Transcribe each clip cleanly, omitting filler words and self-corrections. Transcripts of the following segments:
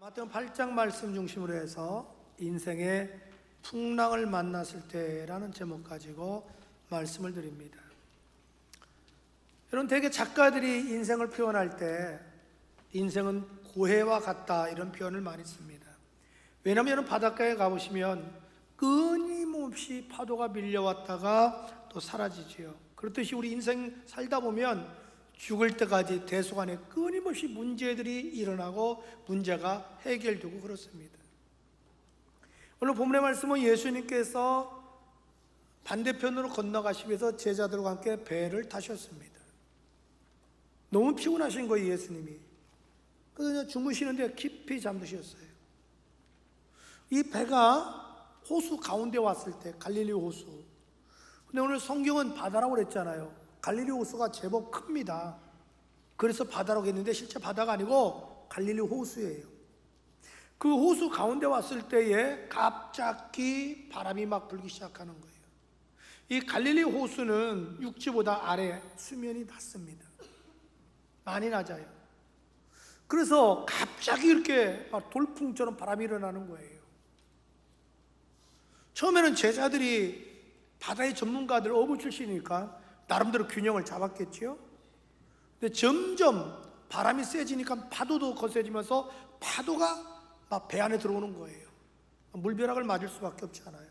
마태복음 8장 말씀 중심으로 해서 인생의 풍랑을 만났을 때라는 제목 가지고 말씀을 드립니다. 여러분, 대개 작가들이 인생을 표현할 때 인생은 고해와 같다 이런 표현을 많이 씁니다. 왜냐하면 바닷가에 가보시면 끊임없이 파도가 밀려왔다가 또 사라지지요. 그렇듯이 우리 인생 살다 보면 죽을 때까지 대속안에 끊임없이 문제들이 일어나고 문제가 해결되고 그렇습니다. 오늘 본문의 말씀은 예수님께서 반대편으로 건너가시기 위해서 제자들과 함께 배를 타셨습니다. 너무 피곤하신 거예요, 예수님이. 그래서 주무시는데 깊이 잠드셨어요. 이 배가 호수 가운데 왔을 때, 갈릴리 호수. 근데 오늘 성경은 바다라고 그랬잖아요. 갈릴리 호수가 제법 큽니다. 그래서 바다라고 했는데 실제 바다가 아니고 갈릴리 호수예요. 그 호수 가운데 왔을 때에 갑자기 바람이 막 불기 시작하는 거예요. 이 갈릴리 호수는 육지보다 아래 수면이 낮습니다. 많이 낮아요. 그래서 갑자기 이렇게 막 돌풍처럼 바람이 일어나는 거예요. 처음에는 제자들이 바다의 전문가들, 어부 출신이니까 나름대로 균형을 잡았겠지요. 근데 점점 바람이 세지니까 파도도 거세지면서 파도가 막 배 안에 들어오는 거예요. 물벼락을 맞을 수밖에 없지 않아요.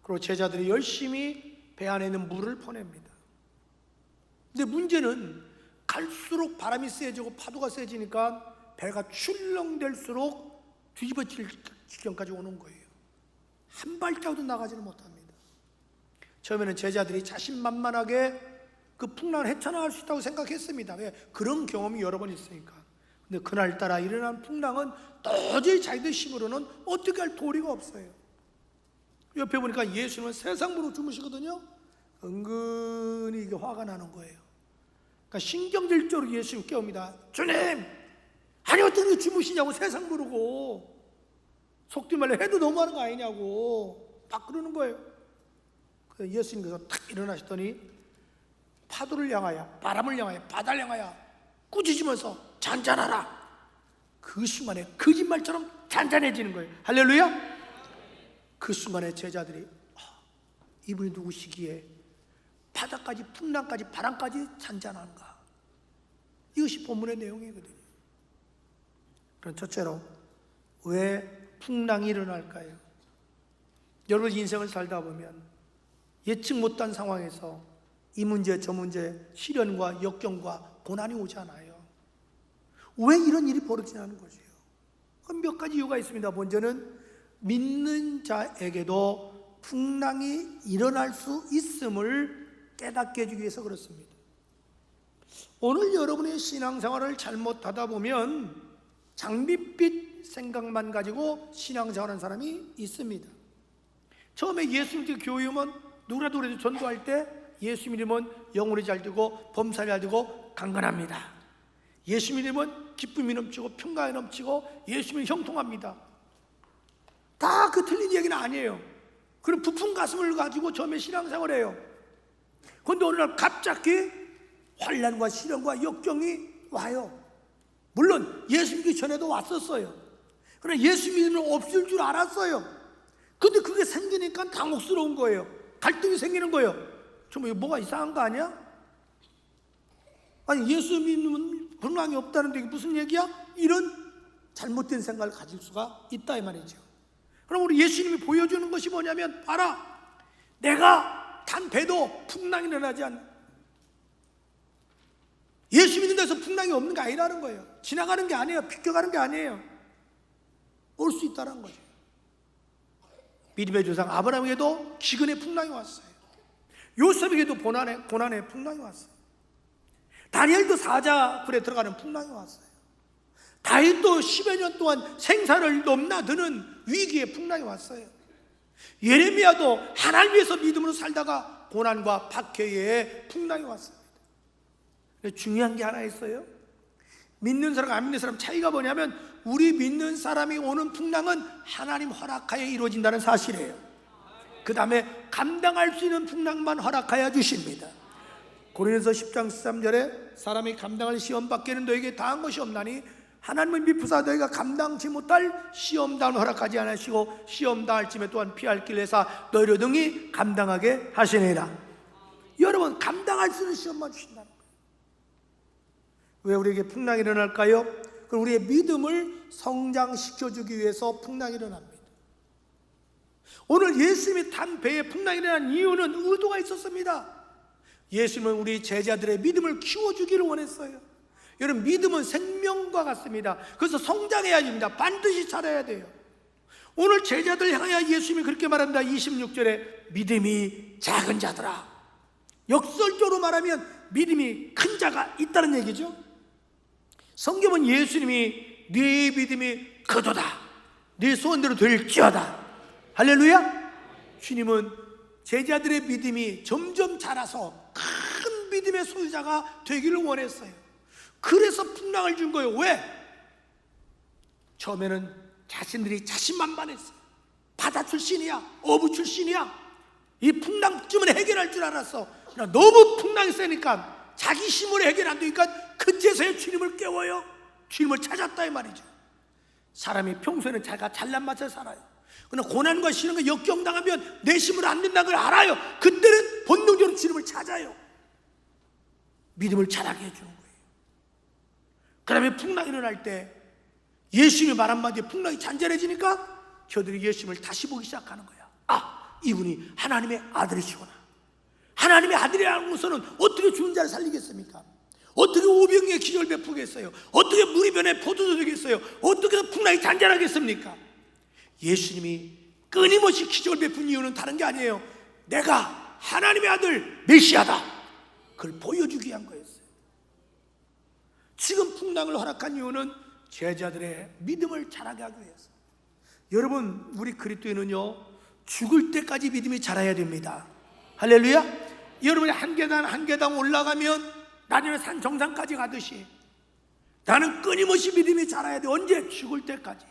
그리고 제자들이 열심히 배 안에 있는 물을 퍼냅니다. 근데 문제는 갈수록 바람이 세지고 파도가 세지니까 배가 출렁댈수록 뒤집어질 지경까지 오는 거예요. 한 발자국도 나가지는 못합니다. 처음에는 제자들이 자신만만하게 그 풍랑을 헤쳐나갈 수 있다고 생각했습니다. 왜? 그런 경험이 여러 번 있으니까. 근데 그날따라 일어난 풍랑은 도저히 자기들 힘으로는 어떻게 할 도리가 없어요. 옆에 보니까 예수님은 세상으로 주무시거든요. 은근히 이게 화가 나는 거예요. 그러니까 신경질적으로 예수님 깨웁니다. 주님! 아니 어떻게 주무시냐고, 세상 부르고. 속된 말로 해도 너무하는 거 아니냐고 막 그러는 거예요. 예수님께서 탁 일어나시더니 파도를 향하여, 바람을 향하여, 바다를 향하여 꾸짖으면서 잔잔하라. 그 순간에 거짓말처럼 잔잔해지는 거예요. 할렐루야. 그 순간에 제자들이 이분이 누구시기에 바다까지, 풍랑까지, 바람까지 잔잔한가. 이것이 본문의 내용이거든요. 그럼 첫째로, 왜 풍랑이 일어날까요? 여러분 인생을 살다 보면 예측 못한 상황에서 이 문제 저 문제, 시련과 역경과 고난이 오잖아요. 왜 이런 일이 벌어지냐는 거죠. 몇 가지 이유가 있습니다. 먼저는 믿는 자에게도 풍랑이 일어날 수 있음을 깨닫게 해주기 위해서 그렇습니다. 오늘 여러분의 신앙생활을 잘못하다 보면 장밋빛 생각만 가지고 신앙생활하는 사람이 있습니다. 처음에 예수님 교회 오면 누구라도 그래도 전도할 때 예수 믿으면 영혼이 잘 되고 범사가 잘 되고 강건합니다. 예수 믿으면 기쁨이 넘치고 평강이 넘치고 예수 믿으면 형통합니다. 다 그 틀린 얘기는 아니에요. 그런 부푼 가슴을 가지고 처음에 신앙생활해요. 그런데 어느 날 갑자기 환난과 시련과 역경이 와요. 물론 예수 믿기 전에도 왔었어요. 그러나 예수 믿으면 없을 줄 알았어요. 근데 그게 생기니까 당혹스러운 거예요. 갈등이 생기는 거예요. 정말 이거 뭐가 이상한 거 아니야? 아니 예수 믿으면 불망이 없다는데 이게 무슨 얘기야? 이런 잘못된 생각을 가질 수가 있다 이 말이죠. 그럼 우리 예수님이 보여주는 것이 뭐냐면, 봐라, 내가 탄 배도 풍랑이 일어나지 않는, 예수 믿는 데서 풍랑이 없는 게 아니라는 거예요. 지나가는 게 아니에요. 비껴가는 게 아니에요. 올 수 있다는 거죠. 믿음의 조상 아브라함에게도 기근의 풍랑이 왔어요. 요셉에게도 고난의 풍랑이 왔어요. 다니엘도 사자굴에 들어가는 풍랑이 왔어요. 다윗도 10여 년 동안 생사를 넘나드는 위기의 풍랑이 왔어요. 예레미야도 하나님 위해서 믿음으로 살다가 고난과 박해의 풍랑이 왔습니다. 중요한 게 하나 있어요. 믿는 사람과 안 믿는 사람 차이가 뭐냐면, 우리 믿는 사람이 오는 풍랑은 하나님 허락하에 이루어진다는 사실이에요. 그 다음에 감당할 수 있는 풍랑만 허락하여 주십니다. 고린도서 10장 13절에 사람이 감당할 시험 밖에는 너에게 다한 것이 없나니 하나님은 미쁘사 너희가 감당치 못할 시험당을 허락하지 않으시고 시험 당할 쯤에 또한 피할 길을 내사 너희를 능히 감당하게 하시니라. 여러분, 감당할 수 있는 시험만 주신다는 거예요. 왜 우리에게 풍랑이 일어날까요? 그럼 우리의 믿음을 성장시켜주기 위해서 풍랑이 일어납니다. 오늘 예수님이 탄 배에 풍랑이 일어난 이유는 의도가 있었습니다. 예수님은 우리 제자들의 믿음을 키워주기를 원했어요. 여러분, 믿음은 생명과 같습니다. 그래서 성장해야 됩니다. 반드시 자라야 돼요. 오늘 제자들 향하여 예수님이 그렇게 말합니다. 26절에 믿음이 작은 자들아. 역설적으로 말하면 믿음이 큰 자가 있다는 얘기죠. 성경은 예수님이 네 믿음이 크도다, 네 소원대로 될지어다. 할렐루야. 주님은 제자들의 믿음이 점점 자라서 큰 믿음의 소유자가 되기를 원했어요. 그래서 풍랑을 준 거예요. 왜? 처음에는 자신들이 자신만만했어요. 바다 출신이야, 어부 출신이야. 이 풍랑쯤은 해결할 줄 알았어. 그러나 너무 풍랑이 세니까 자기 힘으로 해결 안 되니까 그제서야 주님을 깨워요. 주님을 찾았다 이 말이죠. 사람이 평소에는 자기가 잘난 맛에 살아요. 그러나 고난과 시련과 역경당하면 내 힘으로 안 된다는 걸 알아요. 그때는 본능적으로 주님을 찾아요. 믿음을 자라게 해주는 거예요. 그 다음에 풍랑이 일어날 때 예수님의 말 한마디에 풍랑이 잔잔해지니까 저들이 예수님을 다시 보기 시작하는 거야. 아, 이분이 하나님의 아들이시구나. 하나님의 아들이라는 것은 어떻게 죽은 자를 살리겠습니까? 어떻게 오병이의 기적을 베푸겠어요? 어떻게 물이 변해 포도주 되겠어요? 어떻게 풍랑이 잔잔하겠습니까? 예수님이 끊임없이 기적을 베푼 이유는 다른 게 아니에요. 내가 하나님의 아들 메시아다, 그걸 보여주기 위한 거였어요. 지금 풍랑을 허락한 이유는 제자들의 믿음을 자라게 하기 위해서. 여러분, 우리 그리스도인은요 죽을 때까지 믿음이 자라야 됩니다. 할렐루야. 여러분이 한 계단 한 계단 올라가면 나중에 산 정상까지 가듯이 나는 끊임없이 믿음이 자라야 돼. 언제? 죽을 때까지.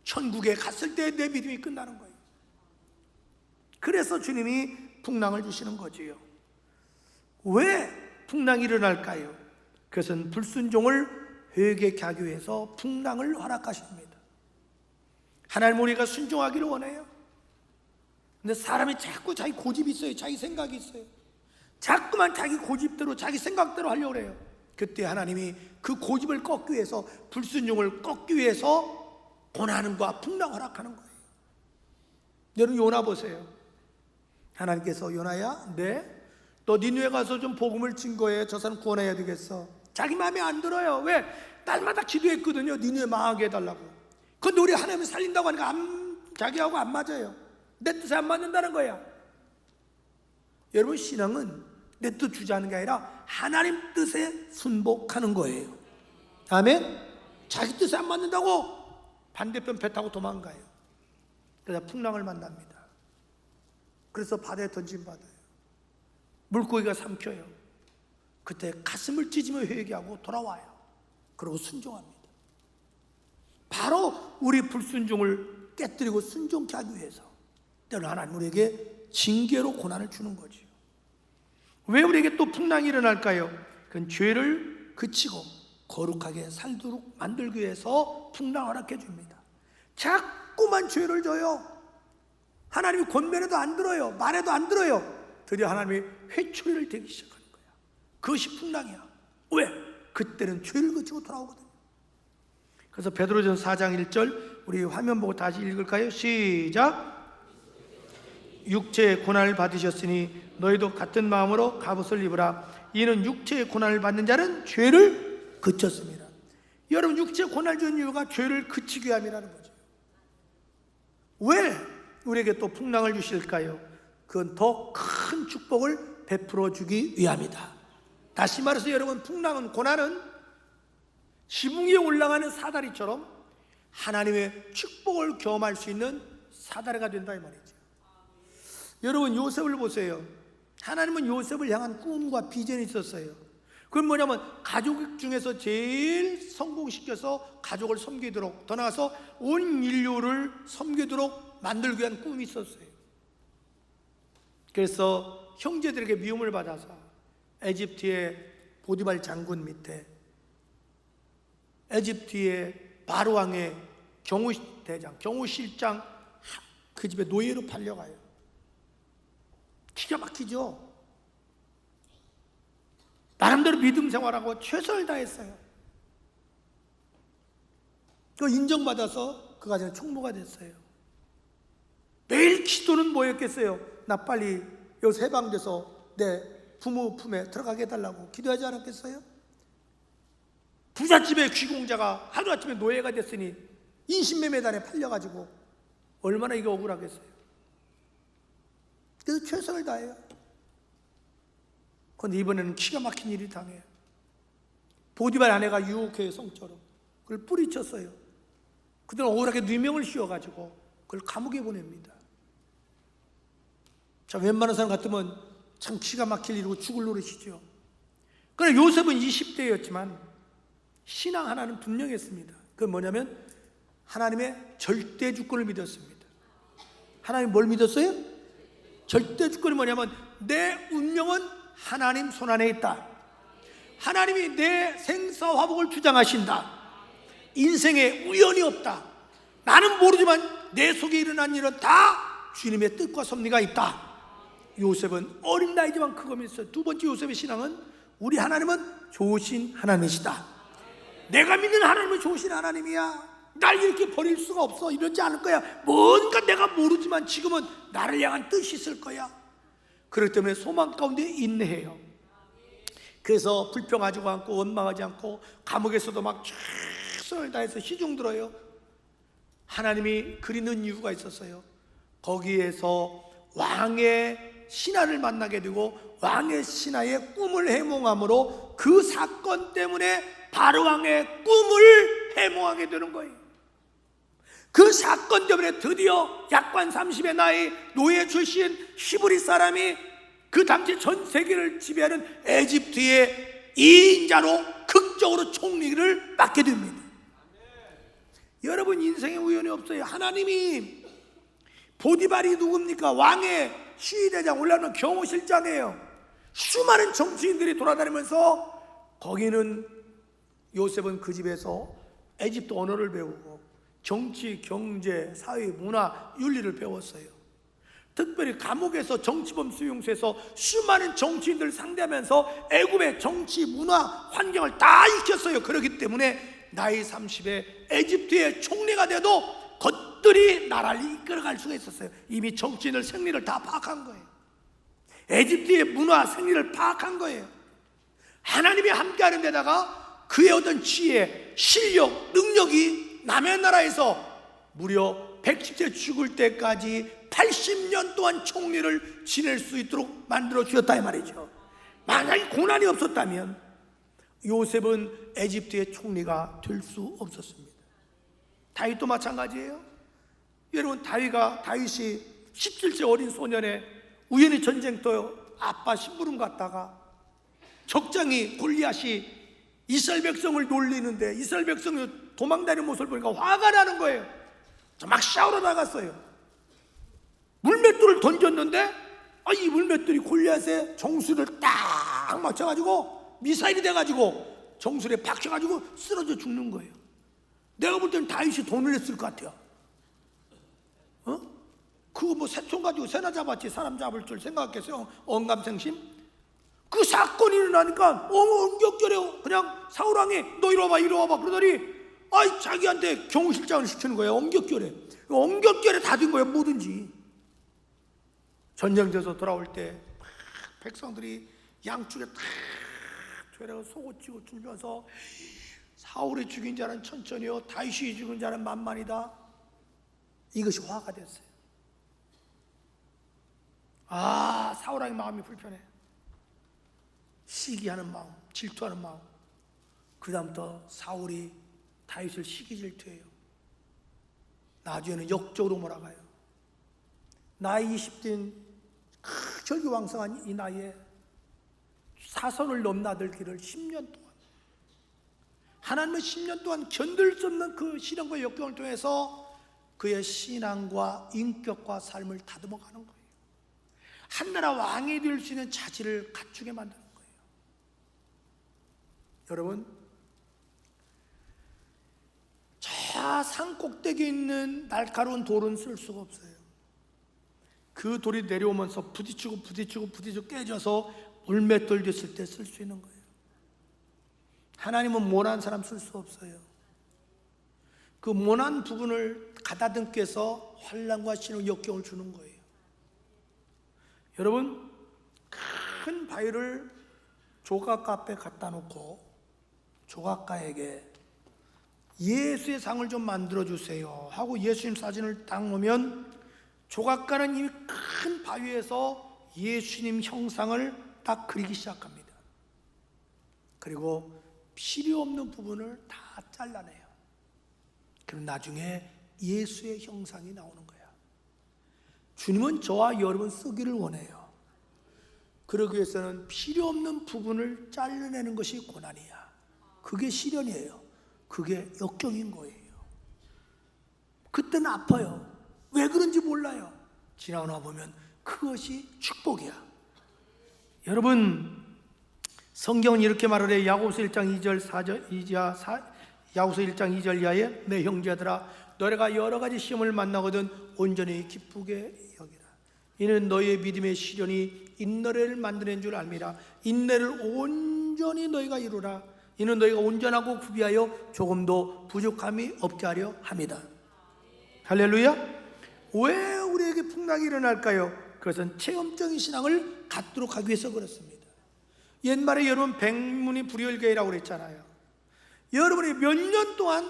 천국에 갔을 때 내 믿음이 끝나는 거예요. 그래서 주님이 풍랑을 주시는 거지요. 왜 풍랑이 일어날까요? 그것은 불순종을 회개케 하기 위해서 풍랑을 허락하십니다. 하나님, 우리가 순종하기를 원해요. 근데 사람이 자꾸 자기 고집이 있어요. 자기 생각이 있어요. 자꾸만 자기 고집대로 자기 생각대로 하려고 해요. 그때 하나님이 그 고집을 꺾기 위해서, 불순종을 꺾기 위해서 고난과 풍랑 허락하는 거예요. 여러분, 요나 보세요. 하나님께서 요나야, 네? 너 니느웨 가서 좀 복음을 증거해. 저 사람 구원해야 되겠어. 자기 마음에 안 들어요. 왜? 날마다 기도했거든요. 니느웨 망하게 해달라고. 근데 우리 하나님이 살린다고 하니까 자기하고 안 맞아요. 내 뜻에 안 맞는다는 거야. 여러분, 신앙은 내 뜻 주자는 게 아니라 하나님 뜻에 순복하는 거예요. 아멘? 자기 뜻에 안 맞는다고 반대편 배 타고 도망가요. 그래서 풍랑을 만납니다. 그래서 바다에 던짐받아요. 물고기가 삼켜요. 그때 가슴을 찢으며 회개하고 돌아와요. 그리고 순종합니다. 바로 우리 불순종을 깨뜨리고 순종케 하기 위해서 때로 하나님 우리에게 징계로 고난을 주는 거죠. 왜 우리에게 또 풍랑이 일어날까요? 그건 죄를 그치고 거룩하게 살도록 만들기 위해서 풍랑을 허락해 줍니다. 자꾸만 죄를 져요. 하나님이 권면해도 안 들어요. 말해도 안 들어요. 드디어 하나님이 회초리를 대기 시작하는 거야. 그것이 풍랑이야. 왜? 그때는 죄를 그치고 돌아오거든요. 그래서 베드로전서 4장 1절 우리 화면 보고 다시 읽을까요? 시작. 육체의 고난을 받으셨으니 너희도 같은 마음으로 갑옷을 입으라. 이는 육체의 고난을 받는 자는 죄를 그쳤습니다. 여러분, 육체의 고난을 주는 이유가 죄를 그치기 위함이라는 거죠. 왜 우리에게 또 풍랑을 주실까요? 그건 더 큰 축복을 베풀어 주기 위함이다. 다시 말해서 여러분, 풍랑은, 고난은 지붕 위에 올라가는 사다리처럼 하나님의 축복을 경험할 수 있는 사다리가 된다 이 말이죠. 여러분, 요셉을 보세요. 하나님은 요셉을 향한 꿈과 비전이 있었어요. 그건 뭐냐면 가족 중에서 제일 성공시켜서 가족을 섬기도록, 더 나아가서 온 인류를 섬기도록 만들기 위한 꿈이 있었어요. 그래서 형제들에게 미움을 받아서 에집트의 보디발 장군 밑에 에집트의 바로 왕의 경호대장, 경호실장 그 집에 노예로 팔려가요. 기가 막히죠. 나름대로 믿음 생활하고 최선을 다했어요. 그 인정받아서 그 가정의 총무가 됐어요. 매일 기도는 뭐였겠어요? 나 빨리 여기서 해방돼서 내 부모 품에 들어가게 해달라고 기도하지 않았겠어요? 부잣집의 귀공자가 하루아침에 노예가 됐으니 인신매매단에 팔려가지고 얼마나 이게 억울하겠어요. 그래서 최선을 다해요. 그런데 이번에는 기가 막힌 일이 당해요. 보디발 아내가 유혹해요. 성처럼 그걸 뿌리쳤어요. 그들은 억울하게 누명을 씌워가지고 그걸 감옥에 보냅니다. 자, 웬만한 사람 같으면 참 기가 막힐 일이고 죽을 노릇이죠. 그러나 요셉은 20대였지만 신앙 하나는 분명했습니다. 그건 뭐냐면 하나님의 절대 주권을 믿었습니다. 하나님 뭘 믿었어요? 절대 주권이 뭐냐면 내 운명은 하나님 손안에 있다. 하나님이 내 생사화복을 주장하신다. 인생에 우연이 없다. 나는 모르지만 내 속에 일어난 일은 다 주님의 뜻과 섭리가 있다. 요셉은 어린 나이지만 그거 믿었어요. 두 번째 요셉의 신앙은 우리 하나님은 좋으신 하나님이시다. 내가 믿는 하나님은 좋으신 하나님이야. 날 이렇게 버릴 수가 없어. 이러지 않을 거야. 뭔가 내가 모르지만 지금은 나를 향한 뜻이 있을 거야. 그렇기 때문에 소망 가운데 인내해요. 그래서 불평하지 않고 원망하지 않고 감옥에서도 막 최선을 다해서 시중 들어요. 하나님이 그리는 이유가 있었어요. 거기에서 왕의 신하를 만나게 되고 왕의 신하의 꿈을 해몽함으로 그 사건 때문에 바로 왕의 꿈을 해몽하게 되는 거예요. 그 사건 때문에 드디어 약관 30의 나이 노예 출신 히브리 사람이 그 당시 전 세계를 지배하는 에집트의 2인자로 극적으로 총리를 맡게 됩니다. 여러분, 인생에 우연이 없어요. 하나님이 보디발이 누굽니까? 왕의 시위대장 올라오는 경호실장이에요. 수많은 정치인들이 돌아다니면서 거기는 요셉은 그 집에서 에집트 언어를 배우고 정치, 경제, 사회, 문화, 윤리를 배웠어요. 특별히 감옥에서 정치범 수용소에서 수많은 정치인들을 상대하면서 애굽의 정치, 문화, 환경을 다 익혔어요. 그렇기 때문에 나이 30에 에집트의 총리가 돼도 것들이 나라를 이끌어갈 수가 있었어요. 이미 정치인들 생리를 다 파악한 거예요. 에집트의 문화, 생리를 파악한 거예요. 하나님이 함께하는 데다가 그의 어떤 지혜, 실력, 능력이 남의 나라에서 무려 110세 죽을 때까지 80년 동안 총리를 지낼 수 있도록 만들어 주셨다 이 말이죠. 만약에 고난이 없었다면 요셉은 에집트의 총리가 될 수 없었습니다. 다윗도 마찬가지예요. 여러분, 다윗이 17세 어린 소년에 우연히 전쟁터 아빠 심부름 갔다가 적장이 골리앗이 이스라엘 백성을 놀리는데 이스라엘 백성이 도망다니는 모습을 보니까 화가 나는 거예요. 막 샤워로 나갔어요. 물맷돌을 던졌는데 이 물맷돌이 골리앗의 정수리를 딱 맞춰가지고 미사일이 돼가지고 정수리에 박혀가지고 쓰러져 죽는 거예요. 내가 볼 때는 다윗이 돈을 냈을 것 같아요. 그거 뭐 새총 가지고 새나 잡았지 사람 잡을 줄 생각했어요. 언감생심. 그 사건이 일어나니까 엉겹결에 그냥 사울왕이 너 이리 와봐 그러더니 자기한테 경호실장을 시키는 거예요. 엉겹결에 다 된 거예요. 뭐든지. 전쟁에서 돌아올 때 백성들이 양쪽에 다 되려고 속옷지고 줄면서 사울이 죽인 자는 천천히요 다윗이 죽인 자는 만만이다. 이것이 화가 됐어요. 사울왕의 마음이 불편해. 시기하는 마음, 질투하는 마음. 그 다음부터 사울이 다윗을 시기 질투해요. 나중에는 역적으로 몰아가요. 나이 20대인 절기왕성한 이 나이에 사선을 넘나들기를 10년 동안 하나님은 10년 동안 견딜 수 없는 그 시련과 역경을 통해서 그의 신앙과 인격과 삶을 다듬어가는 거예요. 한나라 왕이 될 수 있는 자질을 갖추게 만드는 거예요. 여러분, 산 꼭대기에 있는 날카로운 돌은 쓸 수가 없어요. 그 돌이 내려오면서 부딪히고 깨져서 물맷돌 됐을 때 쓸 수 있는 거예요. 하나님은 모난 사람 쓸 수 없어요. 그 모난 부분을 가다듬께서 환난과 신의 역경을 주는 거예요. 여러분, 큰 바위를 조각가 앞에 갖다 놓고 조각가에게 예수의 상을 좀 만들어 주세요 하고 예수님 사진을 딱 놓으면 조각가는 이미 큰 바위에서 예수님 형상을 딱 그리기 시작합니다. 그리고 필요 없는 부분을 다 잘라내요. 그럼 나중에 예수의 형상이 나오는 거야. 주님은 저와 여러분 쓰기를 원해요. 그러기 위해서는 필요 없는 부분을 잘라내는 것이 고난이야. 그게 시련이에요. 그게 역경인 거예요. 그때는 아파요. 왜 그런지 몰라요. 지나고 나 보면 그것이 축복이야. 여러분, 성경은 이렇게 말을 해요. 야고보서 1장 2절 4절 야고보서 1장 2절 이하에 내 형제들아 너희가 여러 가지 시험을 만나거든 온전히 기쁘게 여기라. 이는 너희의 믿음의 시련이 인내를 만드는 줄 알미라. 인내를 온전히 너희가 이루라. 이는 너희가 온전하고 구비하여 조금도 부족함이 없게 하려 함이다. 할렐루야. 왜 우리에게 풍랑이 일어날까요? 그것은 체험적인 신앙을 갖도록 하기 위해서 그렇습니다. 옛말에 여러분 백문이 불여일견이라고 그랬잖아요. 여러분이 몇 년 동안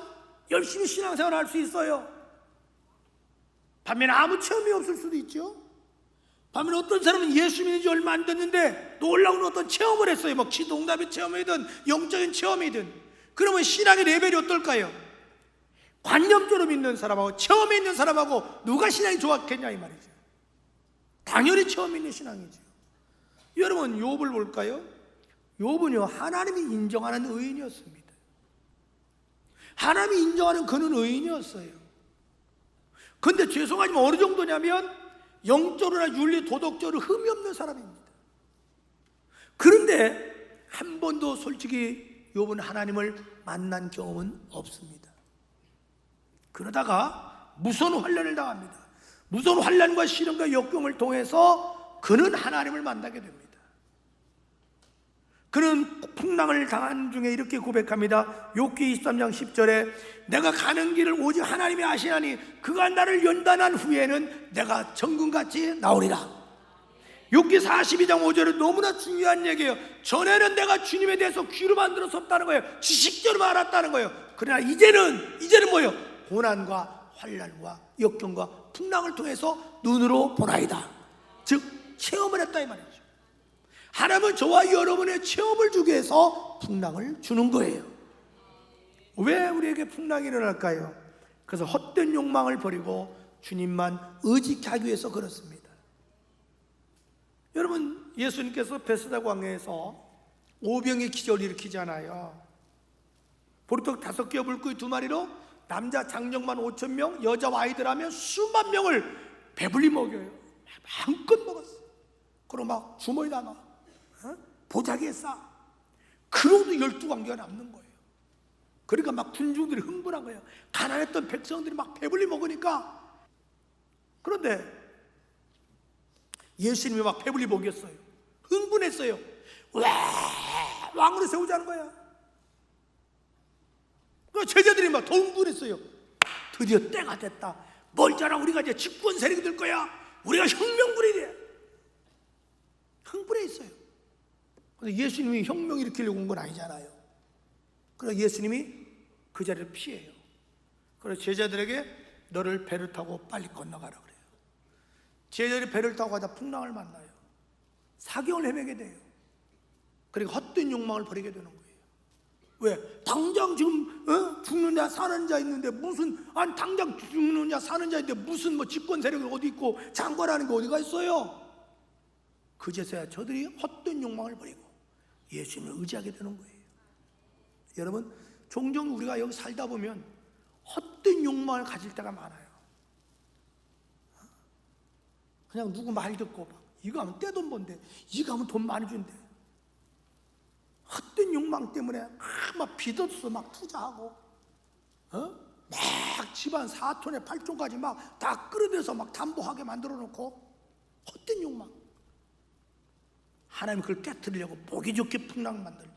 열심히 신앙생활을 할 수 있어요. 반면에 아무 체험이 없을 수도 있죠. 반면에 어떤 사람은 예수 믿은 지 얼마 안 됐는데 놀라운 어떤 체험을 했어요. 뭐 기도응답의 체험이든 영적인 체험이든. 그러면 신앙의 레벨이 어떨까요? 관념적으로 믿는 사람하고 체험이 있는 사람하고 누가 신앙이 좋았겠냐 이 말이죠. 당연히 체험 있는 신앙이죠. 여러분 욥을 볼까요? 욥은요 하나님이 인정하는 의인이었습니다. 하나님이 인정하는 그는 의인이었어요. 근데 죄송하지만 어느 정도냐면 영적으로나 윤리 도덕적으로 흠이 없는 사람입니다. 그런데 한 번도 솔직히 욥은 하나님을 만난 경험은 없습니다. 그러다가 무서운 환난을 당합니다. 무서운 환난과 시련과 역경을 통해서 그는 하나님을 만나게 됩니다. 그는 풍랑을 당한 중에 이렇게 고백합니다. 욥기 23장 10절에 내가 가는 길을 오직 하나님이 아시나니 그가 나를 연단한 후에는 내가 정금같이 나오리라. 욥기 42장 5절은 너무나 중요한 얘기예요. 전에는 내가 주님에 대해서 귀로 만들었었다는 거예요. 지식적으로 알았다는 거예요. 그러나 이제는 뭐예요? 고난과 환난과 역경과 풍랑을 통해서 눈으로 보나이다. 즉 체험을 했다 이 말이죠. 하나님은 저와 여러분의 체험을 주기 위해서 풍랑을 주는 거예요. 왜 우리에게 풍랑이 일어날까요? 그래서 헛된 욕망을 버리고 주님만 의지케 하기 위해서 그렇습니다. 여러분 예수님께서 베스다 광야에서 오병의 기적을 일으키잖아요. 보리떡 5개 물고기 2마리로 남자 장정만 5,000명, 여자와 아이들 하면 수만 명을 배불리 먹여요. 마음껏 먹었어. 그럼 막 주머니 담아 보자기에 싸. 그러고도 12관계가 남는 거예요. 그러니까 막 군중들이 흥분한 거예요. 가난했던 백성들이 막 배불리 먹으니까. 그런데 예수님이 막 배불리 먹였어요. 흥분했어요. 왜 왕으로 세우자는 거야. 그 제자들이 막 더 흥분했어요. 드디어 때가 됐다. 멀잖아. 우리가 이제 집권 세력이 될 거야. 우리가 혁명군이 돼. 흥분해 있어요. 근데 예수님이 혁명 일으키려고 온 건 아니잖아요. 그래서 예수님이 그 자리를 피해요. 그래서 제자들에게 너를 배를 타고 빨리 건너가라 그래요. 제자들이 배를 타고 가다 풍랑을 만나요. 사경을 헤매게 돼요. 그리고 헛된 욕망을 버리게 되는 거예요. 왜? 당장 지금 죽는 자 사는 자 있는데 무슨 당장 죽는 자 사는 자 있는데 무슨 뭐 집권 세력이 어디 있고 장관하는 게 어디가 있어요? 그제서야 저들이 헛된 욕망을 버리고 예수님을 의지하게 되는 거예요. 여러분 종종 우리가 여기 살다 보면 헛된 욕망을 가질 때가 많아요. 그냥 누구 말 듣고 이거 하면 떼돈 번대, 이거 하면 돈 많이 준대. 헛된 욕망 때문에 막 빚어서 막 투자하고 막 집안 4톤에 8톤까지 막 다 끌어들여서 막 담보하게 만들어 놓고 헛된 욕망. 하나님 그걸 깨뜨리려고 보기 좋게 풍랑을 만들죠.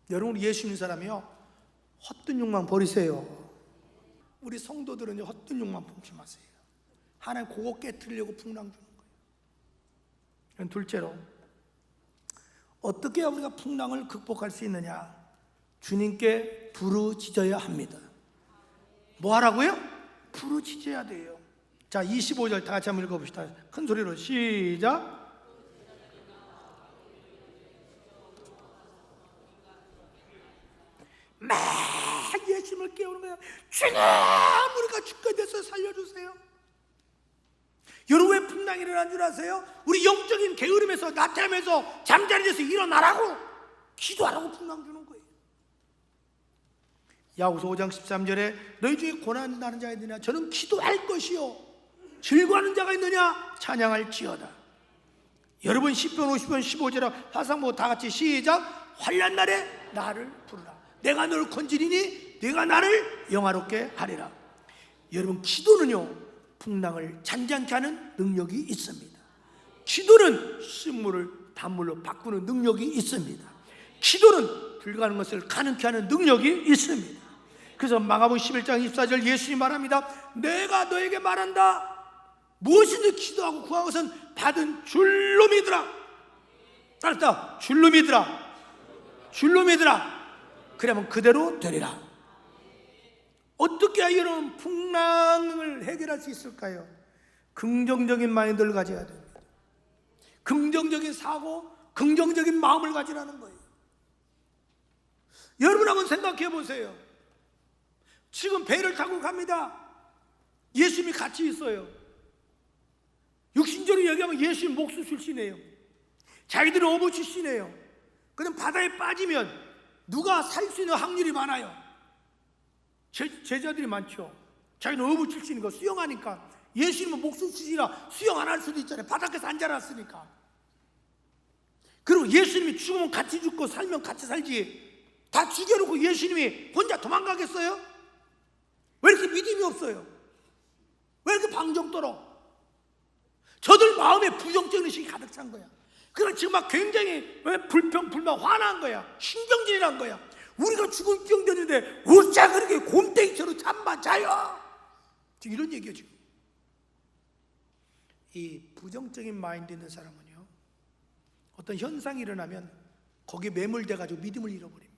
여러분, 예수 믿는 사람이요, 헛된 욕망 버리세요. 우리 성도들은 헛된 욕망 품지 마세요. 하나님 그거 깨뜨리려고 풍랑 주는 거예요. 둘째로, 어떻게 해야 우리가 풍랑을 극복할 수 있느냐? 주님께 부르짖어야 합니다. 뭐 하라고요? 부르짖어야 돼요. 자, 25절 다 같이 한번 읽어봅시다. 큰 소리로 시작. 막 예수님을 깨우는 거야. 주님, 우리가 죽게 돼서 살려주세요. 여러분, 왜 풍랑이 일어난 줄 아세요? 우리 영적인 게으름에서 나태함에서 잠자리 돼서 일어나라고, 기도하라고 풍랑 주는 거예요. 야고보서 5장 13절에 너희 중에 고난 나는 자가 있느냐? 저는 기도할 것이요 즐거워하는 자가 있느냐? 찬양할지어다. 여러분, 10편 50편 15절에 화상모 다 같이 시작. 환난 날에 나를 부르라. 내가 너를 건지리니 내가 나를 영화롭게 하리라. 여러분, 기도는요, 풍랑을 잔잔케 하는 능력이 있습니다. 기도는 쓴물을 단물로 바꾸는 능력이 있습니다. 기도는 불가능한 것을 가능케 하는 능력이 있습니다. 그래서 마가복음 11장 24절 예수님이 말합니다. 내가 너에게 말한다. 무엇이든지 기도하고 구한 것은 받은 줄로 믿으라. 따랐다. 줄로 믿으라. 줄로 믿으라. 그러면 그대로 되리라. 어떻게 해야 이런 풍랑을 해결할 수 있을까요? 긍정적인 마인드를 가져야 됩니다. 긍정적인 사고, 긍정적인 마음을 가지라는 거예요. 여러분, 한번 생각해 보세요. 지금 배를 타고 갑니다. 예수님이 같이 있어요. 육신적으로 얘기하면 예수님 목수 출신이에요. 자기들은 어부 출신이에요. 그럼 바다에 빠지면 누가 살 수 있는 확률이 많아요? 제자들이 많죠. 자기는 어부 출신이고 수영하니까. 예수님은 목수 출신이라 수영 안 할 수도 있잖아요. 바닷가에서 안 자랐으니까. 그리고 예수님이 죽으면 같이 죽고 살면 같이 살지, 다 죽여놓고 예수님이 혼자 도망가겠어요? 왜 이렇게 믿음이 없어요? 왜 이렇게 방정떨어? 저들 마음에 부정적인 의식이 가득 찬 거야. 그러니까 지금 막 굉장히 불평, 불만, 화난 거야. 신경질이란 거야. 우리가 죽을 병 되는데 어찌 그렇게 곰탱이처럼 잠만 자요? 지금 이런 얘기예요. 지금 이 부정적인 마인드 있는 사람은요, 어떤 현상이 일어나면 거기에 매몰돼가지고 믿음을 잃어버립니다.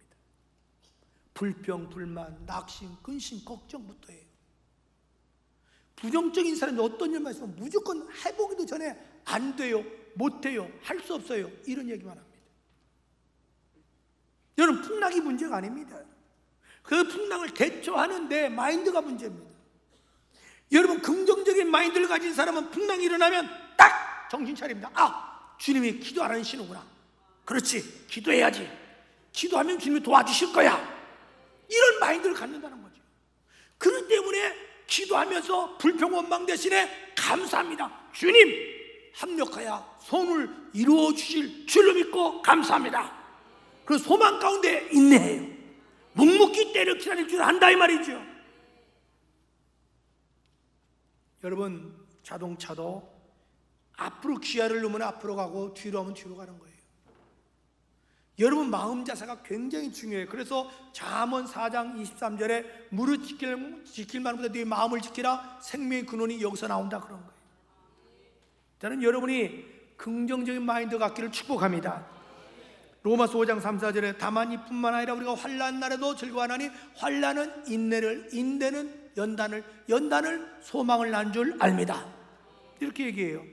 불평, 불만, 낙심, 근심, 걱정부터 해요. 부정적인 사람이 어떤 일만 있으면 무조건 해보기도 전에 안 돼요, 못 해요, 할 수 없어요, 이런 얘기만 합니다. 여러분, 풍랑이 문제가 아닙니다. 그 풍랑을 대처하는데 마인드가 문제입니다. 여러분, 긍정적인 마인드를 가진 사람은 풍랑이 일어나면 딱 정신 차립니다. 아, 주님이 기도 안 하시는구나. 그렇지, 기도해야지. 기도하면 주님이 도와주실 거야. 이런 마인드를 갖는다는 거죠. 그렇기 때문에 기도하면서 불평 원망 대신에 감사합니다. 주님, 합력하여 소원을 이루어 주실 줄로 믿고 감사합니다. 그 소망 가운데 인내해요. 묵묵히 때를 기다릴 줄 안다, 이 말이죠. 여러분, 자동차도 앞으로 기아를 넣으면 앞으로 가고 뒤로 하면 뒤로 가는 거예요. 여러분, 마음 자세가 굉장히 중요해요. 그래서 잠언 4장 23절에 무릇 지킬 만보다 네 마음을 지키라, 생명의 근원이 여기서 나온다, 그런 거예요. 저는 여러분이 긍정적인 마인드 갖기를 축복합니다. 로마서 5장 3, 4절에 다만 이뿐만 아니라 우리가 환난 날에도 즐거워하나니 환난은 인내를, 인내는 연단을, 연단을 소망을 난 줄 압니다. 이렇게 얘기해요.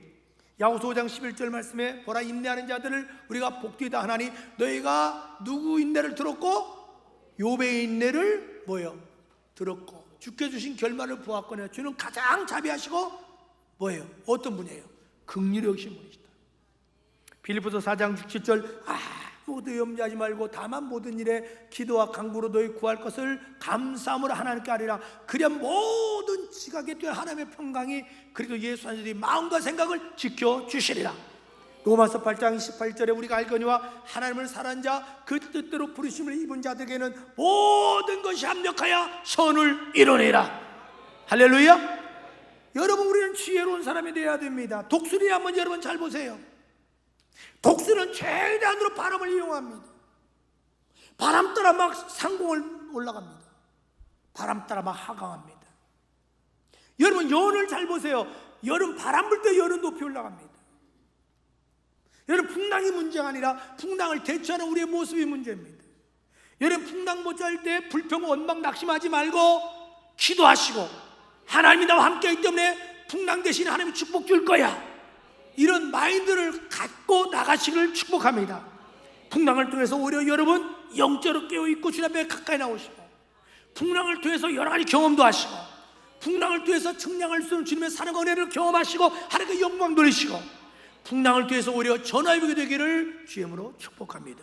야고보서 5장 11절 말씀에 보라, 인내하는 자들을 우리가 복되다 하나니 너희가 누구 인내를 들었고 욥의 인내를 뭐예요? 들었고 주께 주신 결말을 보았거니와 주는 가장 자비하시고 뭐예요? 어떤 분이에요? 긍휼히 여기신 분이시다. 빌립보서 4장 67절 모두 염려하지 말고 다만 모든 일에 기도와 간구로 너희 구할 것을 감사함으로 하나님께 하리라. 그리야 모든 지각에 뛰어 하나님의 평강이 그리고 예수 안에서 마음과 생각을 지켜주시리라. 로마서 8장 18절에 우리가 알거니와 하나님을 사랑한 자 그 뜻대로 부르심을 입은 자들에게는 모든 것이 합력하여 선을 이뤄내라. 할렐루야. 여러분, 우리는 지혜로운 사람이 되어야 됩니다. 독수리 한번 여러분 잘 보세요. 독수리는 최대한으로 바람을 이용합니다. 바람 따라 막 상공을 올라갑니다. 바람 따라 막 하강합니다. 여러분, 연을 잘 보세요. 여름 바람 불 때 연은 높이 올라갑니다. 여러분, 풍랑이 문제가 아니라 풍랑을 대처하는 우리의 모습이 문제입니다. 여러분, 풍랑 모자랄 때 불평 원망 낙심하지 말고 기도하시고 하나님이 나와 함께하기 때문에 풍랑 대신 하나님이 축복 줄 거야, 이런 마인드를 갖고 나가시기를 축복합니다. 풍랑을 통해서 오히려 여러분 영적으로 깨어있고 주님 앞에 가까이 나오시고, 풍랑을 통해서 여러 가지 경험도 하시고, 풍랑을 통해서 청량할 수 있는 주님의 사랑과 은혜를 경험하시고 하나님께 영광 돌리시고, 풍랑을 통해서 오히려 전화위복이 되기를 주의 이름으로 축복합니다.